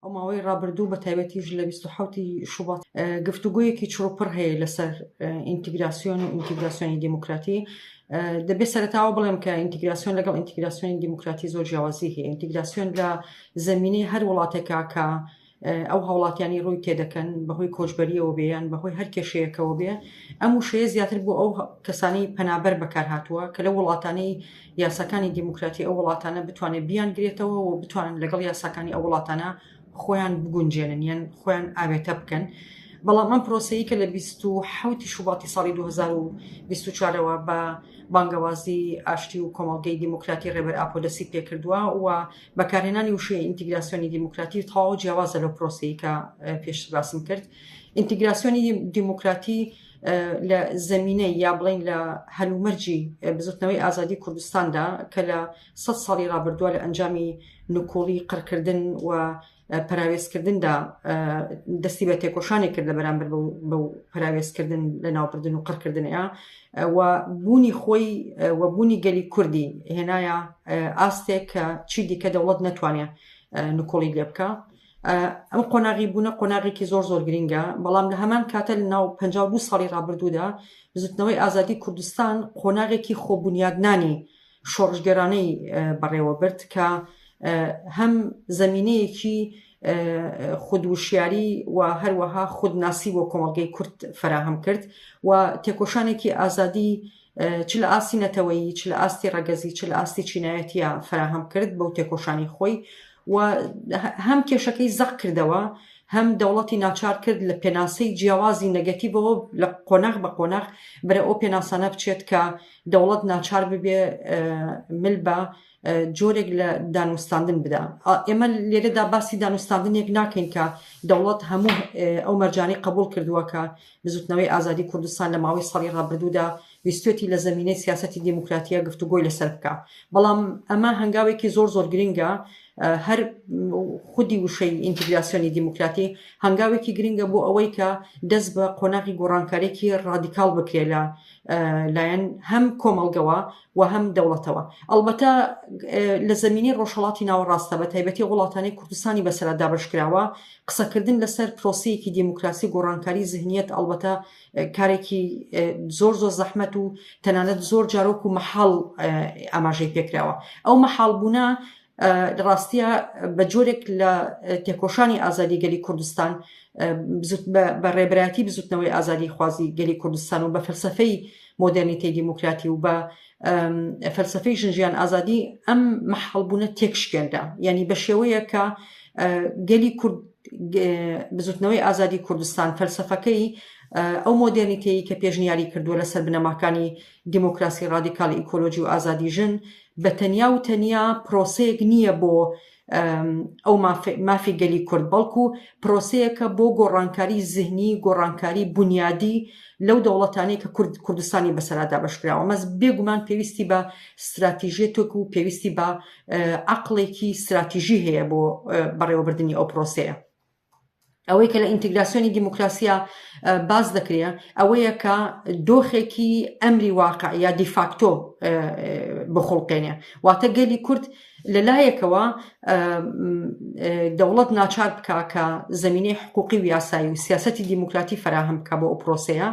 ئەو ماوەی ڕابردوو بە تایبەتیش لە 27 شوبات گفتوگویەکی چڕوپڕ هەیە لەسەر ئینتیگراسیۆن و ئینتیگراسیۆنی دیموکراتی. دەبێت سەرەتاوە بڵێم کە ئینتیگراسیۆن لەگەڵ ئینتیگراسیۆنی دیموکراتی زۆر جیاوازی هەیە. ئینتیگراسیۆن لە زەمینەی هەر وڵاتێکا کە ئەو هاوڵاتیانی ڕووی تێدەکەن بەهۆی کۆچبەریەوە بێیان بەهۆی هەر کێشەیەکەوە بێ، ئەم وشەیە زیاتر بۆ ئەو کەسانی پەنابەر بەکار هاتووە کە لە وڵاتانەی یاساکانی دیموکراتی ئەو وڵاتانە بتوانێت بیانگرێتەوە و بتوانن لەگەڵ یاساکانی ئەو وڵاتانە خۆیان بگونجێنن یان خۆیان ئاوێتە بکەن. بەڵام ئەم پرۆسەیە کە لە 27 شوباتی ساڵی 2024ەوە بە بانگەوازی ئاشتی و کۆمەڵگەی دیموکراتی ڕێبەر ئاپۆ دەستی پێکردووە و بەکارهێنانی وشەیە ئینتیگراسیۆنی دیموکراتی تەواو جیاوازە لەو پرۆسەیە کە پێش باسم کرد. ئینتیگراسیۆنی دیموکراتی لە زەمینەی یا بڵین لە هەلومەرجی بزوتنەوەی ئازادی کوردستاندا کە لە 100 ساڵی ڕابردووە لە ئەنجامی نکۆڵی قڕکردن و پراوێزکردندا دەستی بە تێکۆشانی کرد لە بەرامبەر بەو پراوێزکردن لە ناوبردن و قڕکردنەیە و بوونی خۆی و بوونی گەلی کوردی هێنایە ئاستێک کە چی دیکە دەوڵەت نەتوانێت نکۆڵی لێ بکە. ئەم قۆناغی بوونە قۆناغێکی زۆر گرینگە، بەڵام لە هەمان کاتە لە ناو 52 ساڵی ڕابردوودا بزوتنەوەی ئازادی کوردستان قۆناغێکی خۆبوونیادنانی شۆڕژگەرانەی بەڕێوە برد کە هەم زەمینەیەکی خودوشیاری و هەروەها خودناسی بۆ کۆمەڵگەی کورد فراهەم کرد و تێکۆشانێکی ئازادی چ لە ئاستی نەتەوەیی، چ لە ئاستی ڕەگەزی، چ لە ئاستی چینایەتیە فراهەم کرد بەو تێکۆشانی خۆی و هەم کێشەکەی زەق کردەوە، هەم دەوڵەتی ناچار کرد لە پێناسەی جیاوازی نەگەتیڤەوە لە قۆناغ بە قۆناغ بەرە ئەو پێناسانە بچێت کە دەوڵەت ناچار ببێ مل بە جۆرێک لە دانوستاندن بدا. ئێمە لێرەدا باسی دانوستاندنێک ناکەین کە دەوڵەت هەموو ئەو مەرجانی قبول کردووە کە بزوتنەوەی ئازادی کوردستان لە ماوەی ساڵی ڕابردوودا ویستێتی لە زەمینەی سیاسەتی دیموکراتیە گفتوگۆی لەسەر بکە. بەڵام ئەمە هەنگاوێکی زۆر گرینگە، هەر خودی وشەی ئینتیگراسیۆنی دیموکراتی هەنگاوێکی گرینگە بۆ ئەوەی کە دەست بە قۆناغی گۆڕانکارێکی ڕادیکاڵ بکرێت لایەن هەم کۆمەڵگەوە و هەم دەوڵەتەوە. ئەلبەتە لە زەمینی ڕۆژهەڵاتی ناوەڕاستە بە تایبەتی وڵاتانی کوردستانی بەسەرا دابەشکراوە قسەکردن لەسەر پرۆسەیەکی دیموکراسی گۆڕانکاری ذهنیەت ئەلبەتە کارێکی زۆر زەحمەت و تەنانەت زۆر جارۆک و مەحاڵ ئاماژەی پێکراوە. ئەو مەحاڵبوونە ڕاستیە بە جۆرێک لە تێکۆشانی ئازادی گەلی کوردستان بە ڕێبەرایەتی بزوتنەوەی ئازادی خوازی گەلی کوردستان و بە فەلسەفەی مۆدرنیتەی دیموکراتی و بە فەلسەفەی ژنجیان ئازادی ئەم مەحاڵبوونە تێکشکێندا، یعنی بە شێوەیە کە گەلی کورد بزوتنەوەی ئازادی کوردستان فەلسەفەکەی ئەو مۆدرنیتەیە کە پێشنیاری کردووە لەسەر بنەماکانی دیموکراسی ڕادیکاڵی ئیکۆلۆژی و ئازادی ژن بە تەنیا و تەنیا پرۆسەیەک نییە بۆ ئەو مافی گەلی کورد، بەڵکو پرۆسەیەکە بۆ گۆڕانکاری زهنی، گۆڕانکاری بنیادی لەو دەوڵەتانەی کە کوردستانی بەسەرادا بەشکراوە. مەز بێگومان پێویستی بە استراتیژیەتێک و پێویستی بە عەقڵێکی استراتیژی هەیە بۆ بەڕێوەبردننی ئەو پرۆسەیە. ئەوەی کە لە ئینتیگراسیۆنی دیموکراسیە باز دەکرێ ئەوەیە کە دۆخێکی ئەمری واقع یا دیفاکتۆ بخڵقێنێ، واتە گەلی کورد لەلایەکەوە دەوڵەت ناچار بکە کە زەمینەی حقوقی و یاسایی و سیاسەتی دیموکراتی فراهەم بکە بۆ ئەو پرۆسەیە،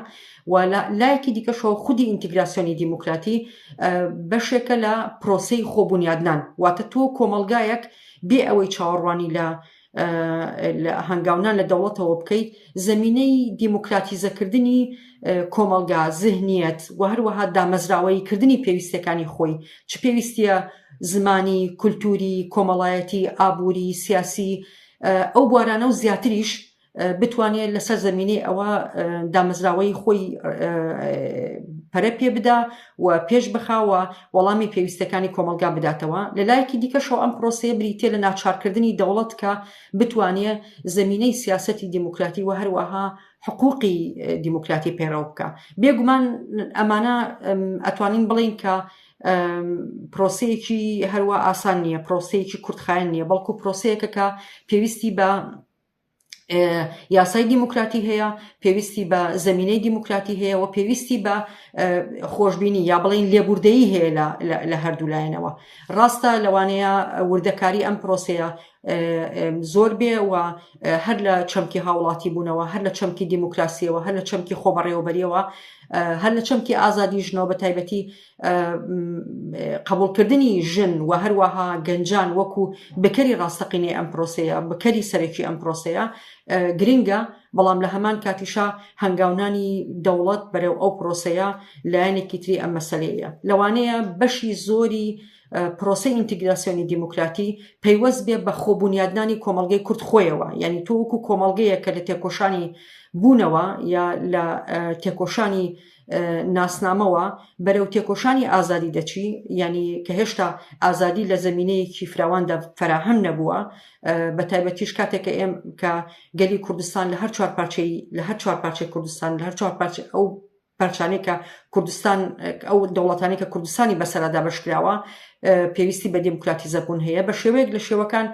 و لایەکی دیکەشەوە خودی ئینتیگراسیۆنی دیموکراتی بەشێکە لە پرۆسەی خۆبوونیادنان، واتە تۆ کۆمەلگایەک بێ ئەوەی چاوەڕوانی لە هەنگاونان لە دەوڵەتەوە بکەیت زەمینەی دیموکراتیزەکردنی کۆمەلگا، ذهنیەت و هەروەها دامەزراوەی کردنی پێویستەکانی خۆی، چ پێویستیە زمانی، کولتوری، کۆمەڵایەتی، ئابووری، سیاسی، ئەو بوارانە و زیاتریش بتوانێت لەسەر زەمینەی ئەوە دامەزراوەی خۆی پەرە پێ بدا و پێش بخاوە وەڵامی پێویستەکانی کۆمەلگا بداتەوە. لەلایەکی دیکەشەوە ئەم پرۆسەیە بریتێ لە ناچارکردنی دەوڵەت کە بتوانێت زەمینەی سیاسەتی دیموکراتی و هەروەها حقوقی دیموکراتی پێڕەو بکە. بێگومان ئەمانە ئەتوانین بڵین کە پرۆسەیەکی هەروە ئاسان نییە، پرۆسەیەکی کورتخایەن نییە، بەڵکو پرۆسەیەکە کە پێویستی بە یاسای دیموکراتی هەیە، پێویستی بە زەمینەی دیموکراتی هەیە و پێویستی بە خۆشببینی یا بڵین لێبوردەیی هەیە لە هەردوو لایەنەوە. ڕاستە لەوانەیە وردەکاری ئەم پرۆسەیە زۆر بێ و هەر لە چەمکی هاوڵاتی بوونەوە، هەر لە چەمکی دیموکراسیەوە، هەر لە چەمکی خۆبەڕێوەبەریەوە، هەر لە چەمکی ئازادی ژنەوە بە تایبەتی قبولکردنی ژن و هەروەها گەنجان وەکو بکەری ڕاستەقینەی ئەم پرۆسەیە، بکەری سەرەکی ئەم پرۆسەیە گرنگە، بەڵام لە هەمان کاتیشا هەنگاونانی دەوڵەت بەرەو ئەو پرۆسەیە لایەنێکی تری ئەم مەسەلەیە. لەوانەیە بەشی زۆری پرۆسەی ئینتیگراسیۆنی دیموکراتی پەیوەست بێ بە خۆبوونیادنانی کۆمەڵگەی کورد خۆیەوە، یعنی تۆ وەکو کۆمەڵگەیە کە لە تێکۆشانی بوونەوە یا لە تێکۆشانی ناسنامەوە بەرەو تێکۆشانی ئازادی دەچی، یعنی کە هێشتا ئازادی لە زەمینەیەکی فراواندا فراهەم نەبووە، بە تایبەتیش کاتێککە ئێم کە گەلی کوردستان لە هەر چوار پارچەی کوردستان لە هەر چوار پارچە ئەو پارچانێکە کوردستان ئەو دەوڵەتانێکە کوردستانی بەسەردا بەشکراوە پێویستی بە دیموکراتیزەبوون هەیە بە شێوەیەک لە شێوەکان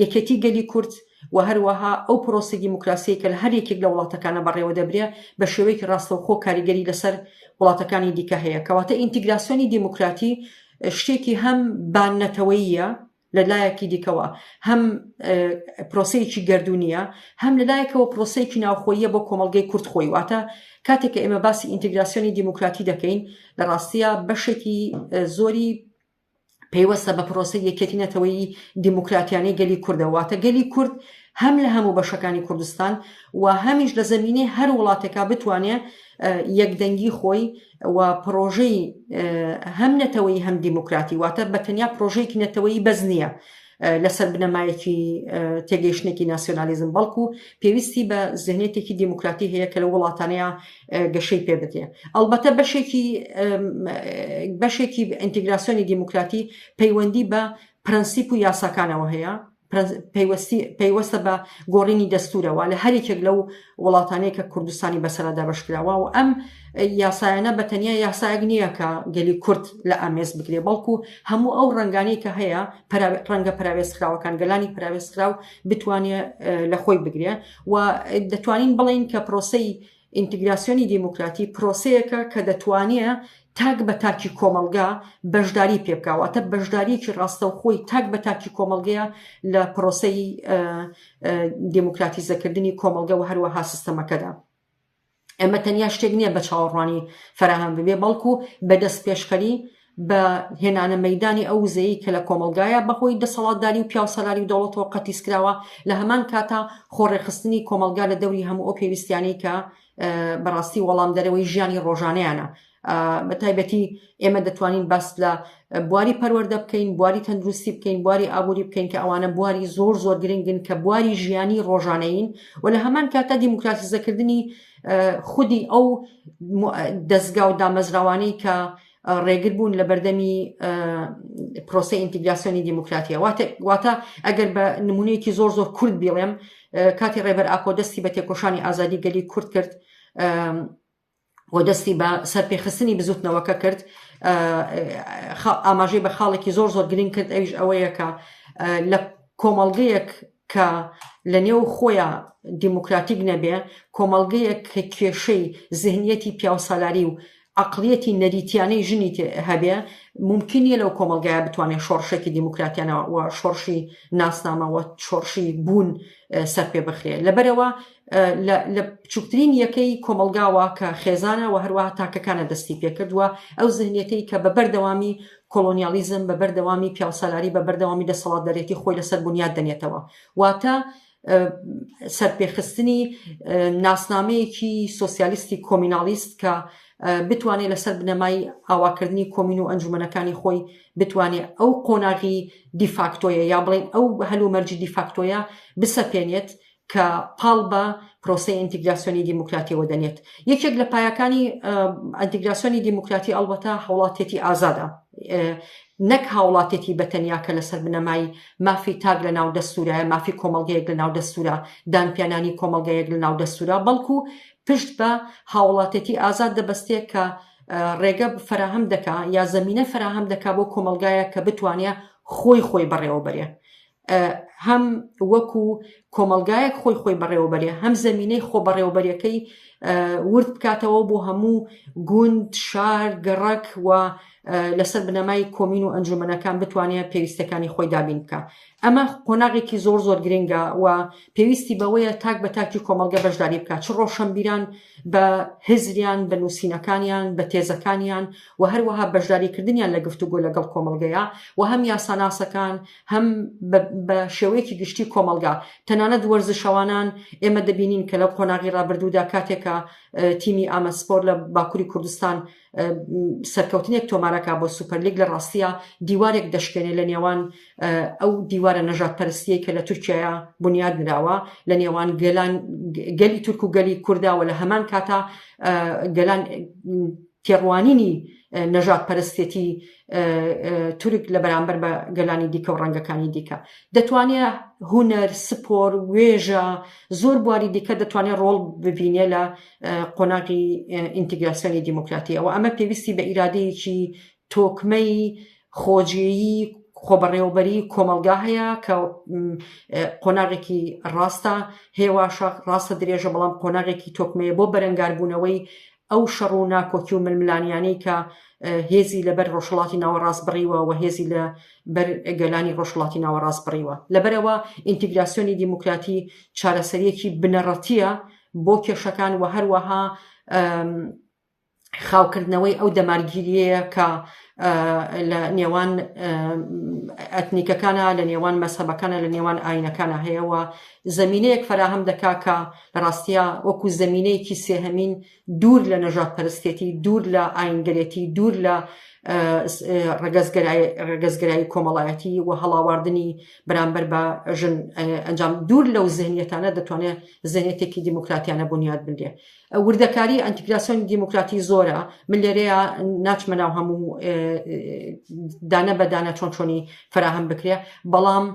یەکێتی گەلی کورد و هەروەها ئەو پرۆسی دیموکراسی کە لە هەر یەکێک لە وڵاتەکانە بەڕێوە دەبرێ بە شێوەیەکی ڕاستەوخۆ کاریگەری لەسەر وڵاتەکانی دیکە هەیە. کەواتە ئینتیگراسیۆنی دیموکراتی شتێکی هەم بانەتەوەییە لەلایەکی دیکەوە، هەم پرۆسەیەکی گەردوونیە، هەم لەلایەکەوە پرۆسەیەکی ناوخۆییە بۆ کۆمەڵگەی کورد خۆی. واتە کاتێککە ئێمە باسی ئینتیگراسیۆنی دیموکراتی دەکەین لە ڕاستیە بەشێکی زۆری پەیوەستە بە پرۆسەی یەکێتینەتەوەی دیموکراتیانەی گەلی کوردەواتە گەلی کورد هەم لە هەموو بەشەکانی کوردستان و هەمیش لە زەمینەی هەر وڵاتێکا بتوانێت یەکدەنگی خۆی و پرۆژەی هەم نەتەوەی هەم دیموکراتی واتە بە تەنیا پرۆژەیەکی نەتەوەی بەز نییە لەسەر بنەمایەکی تێگەیشتێکی ناسیۆنالیزم، بەڵکو پێویستی بە زێنێتێکی دیموکراتی هەیە کە لە وڵاتانەیە گەشەی پێ بدرێ. ئەلبەتە بەشێکی ئینتیگراسیۆنی دیموکراتی پەیوەندی بە پرەنسیپ و یاساکانەوە هەیە، پەیوەستە بە گۆڕینی دەستورەوە لە هەرێکێک لەو وڵاتانەیە کە کوردستانی بەسەردا بەشکراوە و ئەم یاسایانە بە تەنیا یاسایەک نییە کە گەلی کورد لە ئامێز بگرێ، بەڵکو هەموو ئەو ڕنگانەی کە هەیە ڕەنگە پراوێزکراوەکان گەلانی پراوێزکراو بتوانێت لە خۆی بگرێ و دەتوانین بڵین کە پرۆسەی ئینتیگراسیۆنی دیموکراتی پرۆسەیەکە کە دەتوانێت تاک بە تاکی کۆمەلگا بەشداری پێ بکەواتە بەشداریەکی ڕاستەوخۆی تاک بە تاکی کۆمەلگەیە لە پرۆسەی دیموکراتیزەکردنی کۆمەلگە و هەروەها سیستەمەکەدا. ئەمە تەنیا شتێک نییە بە چاوەڕوانی فراهەم ببێ، بەڵکو بەدەست پێشکەری بە هێنانە مەیدانی ئەو وزەیە کە لە کۆمەلگایە بەهۆی دەسەڵاتداری و پیاوسەلاری و دەوڵەتەوە قەتیسکراوە لە هەمان کاتا خۆڕێخستنی کۆمەلگا لە دەوری هەموو ئەو پێویستیانەی کە بەڕاستی وەڵام دەرەوەی ژیانی ڕۆژانەیانە. بە تایبەتی ئێمە دەتوانین باس لە بواری پەروەردە بکەین، بواری تەندروستی بکەین، بواری ئابووری بکەین کە ئەوانە بواری زۆر زۆر گرنگن کە بواری ژیانی ڕۆژانەیین و لە هەمان کاتە دیموکراتیزەکردنی خودی ئەو دەستگا و دامەزراوانەی کە ڕێگر بوون لە بەردەمی پرۆسەی ئینتیگراسیۆنی دیموکراتیە. واتە ئەگەر بە نمونەیەکی زۆر زۆر کورد بڵێم، کاتی ڕێبەر ئاپۆ دەستی بە تێکۆشانی ئازادی گەلی کورد کرد و دەستی بە سەرپێخستنی بزوتنەوەکە کرد، ئاماژەی بە خاڵێکی زۆر زۆر گرنگ کرد، ئەویش ئەوەیە کە لە کۆمەڵگەیەک کە لە نێو خۆیان دیموکراتیک نەبێ، کۆمەڵگەیەک کە کێشەی ذهنیەتی پیاوسالاری و عقلیەتی نەریتیانەی ژنی هەبێ، ممکن نیە لەو کۆمەلگایە بتوانێت شۆڕشێکی دیموکراتیانەوە و شۆڕشی ناسنامەوە شۆڕشی بوون سەر پێ بخرێ. لەبەرەوە لە بچووکترین یەکەی کۆمەلگاوە کە خێزانە و هەروەها تاکەکانە دەستی پێکردووە ئەو ذهنیەتەی کە بە بەردەوامی کۆلۆنیالیزم، بە بەردەوامی پیاوسالاری، بە بەردەوامی دەسەڵاتدارێتی خۆی لەسەر بنیاد دەنێتەوە. واتە سەرپێخستنی ناسنامەیەکی سۆسیالیستی کۆمینالیست کە بتوانێت لەسەر بنەمای ئاواکردنی کۆمین و ئەنجومەنەکانی خۆی بتوانێت ئەو قۆناغی دیفاکتۆیە یا بڵێن ئەو هەلومەرجی دیفاکتۆیە بسەپێنێت کە پاڵ بە پرۆسەی ئینتیگراسیۆنی دیموکراتیەوە دەنێت. یەکێک لە پایەکانی ئینتیگراسیۆنی دیموکراتی ئەڵبەتە هاوڵاتیەتی ئازادە، نەک هاوڵاتێتی بەتەنیا کە لەسەر بنەمای مافی تاگ لە ناو دەستورە، مافی کۆمەڵگەیەک لە ناو دەستورە، دانپیانانی کۆمەڵگەیەک لە ناو دەستورە، بەڵکو پشت بە هاوڵاتێتی ئازاد دەبەستێت کە ڕێگە فراهەم دەکا یا زەمینە فراهەم دەکا بۆ کۆمەلگایە کە بتوانێت خۆی بەڕێوە بەرێ. هەم وەکو کۆمەلگایەک خۆی بەڕێوەبەرێ هەم زەمینەی خۆ بەڕێوەبەریەکەی ورد بکاتەوە بۆ هەموو گوند شار گەڕەک و لەسەر بنەمای کۆمین و ئەنجومەنەکان بتوانێت پێویستەکانی خۆی دابین بکە. ئەمە قۆناغێکی زۆر گرنگە و پێویستی بەوەیە تاک بە تاکی کۆمەلگە بەشداری بکات، چ ڕۆشنبیران بە هزریان بە نووسینەکانیان بە تێزەکانیان و هەروەها بەشداریکردنیان لە گفتوگۆ لەگەڵ کۆمەلگەیە و هەم یاساناسەکان هەم بە شێوەیەکی گشتی کۆمەلگا. تەنانەت وەرزشەوانان ئێمە دەبینین کە لەو قۆناغی ڕابردوودا کاتێکە تیمی ئامەسپۆر لە باکووری کوردستان سەرکەوتنێک تۆمارەکە بۆ سوپەرلیگ لە ڕاستیە دیوارێک دەشکێنێ لە نێوان ئەو دیوارە نەژاد پەرستیەی کە لە تورکیایە بنیاد نراوە لە نێوان گەلی تورک و گەلی کورداوە لە هەمان کاتا گەلان تێڕوانینی نەژاد پەرستێتی تورک لە بەرامبەر بە گەلانی دیکە و ڕەنگەکانی دیکە دەتوانێت هونەر سپۆر وێژە زۆر بواری دیکە دەتوانێت ڕۆڵ ببینێ لە قۆناغی ئینتیگراسیۆنی دیموکراتی ئەوە ئەمە پێویستی بە ئیرادەیەکی تۆکمەی خۆجێیی خۆبەڕێوەبەری کۆمەلگا هەیە کە قۆناغێکی ڕاستە هێواشە ڕاستە درێژە بەڵام قۆناغێکی تۆکمەیە بۆ بەرەنگاربوونەوەی ئەو شەڕ و ناکۆکی و ململانیانەی کە هێزی لەبەر ڕۆژهەڵاتی ناوەڕاست بڕیوە و هێزی لە بەر گەلانی ڕۆژهەڵاتی ناوەڕاست بڕیوە. لەبەرەوە ئینتیگراسیۆنی دیموکراتی چارەسەریەکی بنەڕەتیە بۆ کێشەکان و هەروەها خاوکردنەوەی ئەو دەمارگیریەیە کە لە نێوان ئەتنیکەکانە لە نێوان مەسەبەکانە لە نێوان ئاینەکانە هەیەەوە زەمینەیەک فراهەم دەکا کە لە ڕاستیە وەکو زەمینەیەکی سێهەمین دوور لە نەژاد پەرستێتی دوور لە ئاینگەرێتی دوور لە ڕەگەزگەرایی کۆمەڵایەتی و هەڵاواردنی بەرامبەر بە ژن ئەنجام دوور لەو زێنیەتانە دەتوانێت زێنێتێکی دیموکراتیانە بنیاد بنرێ. وردەکاری ئەنتیگراسیۆنی دیموکراتی زۆرە من لێرەیە ناچمە ناو هەموو دانە بە دانە چۆنی فراهەم بکرێ بەڵام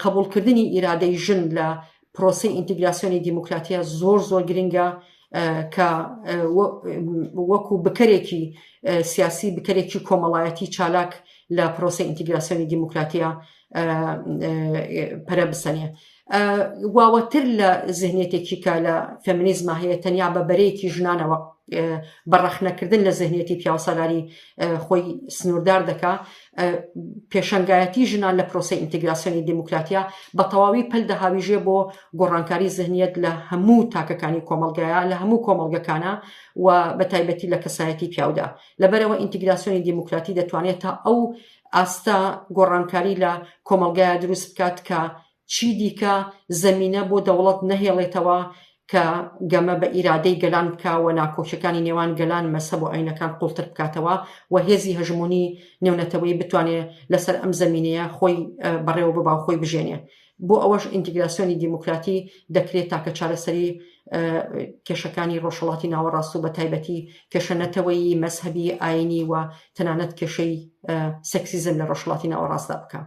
قبولکردنی ئیرادەی ژن لە پرۆسی ئینتیگراسیۆنی دیموکراتیە زۆر گرنگە کە وەکو بکەرێکی سیاسی بکەرێکی کۆمەڵایەتی چالاک لە پرۆسی ئینتیگراسیۆنی دیموکراتیە پەرە بسەنێ. واوەتر لە زێنێتێکی کە لە فێمینیزمە هەیە تەنیا بە بەرەیەکی ژنانەوە بەڕەخنەکردن لە زێنێتی پیاوسالاری خۆی سنووردار دەکا پێشەنگایەتی ژنان لە پرۆسی ئینتیگراسیۆنی دیموکراتیە بە تەواوی پەل دەهاویژێ بۆ گۆڕانکاری زێنیەت لە هەموو تاکەکانی کۆمەلگایە لە هەموو کۆمەلگەکانە و بە تایبەتی لە کەسایەتی پیاودا. لەبەرەوە ئینتیگراسیۆنی دیموکراتی دەتوانێت تا ئەو ئاستا گۆڕانکاری لە کۆمەلگایە دروست بکات کە چی دیکە زەمینە بۆ دەوڵەت نەهێڵێتەوە کە گەمە بە ئیرادەی گەلان بکاوە ناکۆشەکانی نێوان گەلان مەسەب و ئاینەکان قوڵتر بکاتەوە و هێزی هەژمونی نێونەتەوەی بتوانێت لەسەر ئەم زەمینەیە خۆی بەڕێوە ببا خۆی بژێنێ. بۆ ئەوەش ئینتیگراسیۆنی دیموکراتی دەکرێت تاکە چارەسەری کێشەکانی ڕۆژهەڵاتی ناوەڕاست و بە تایبەتی کێشەنەتەوەی مەسهەبی ئاینی و تەنانەت کێشەی سەکسیزم لە ڕۆژهەڵاتی ناوەڕاستدا بکە.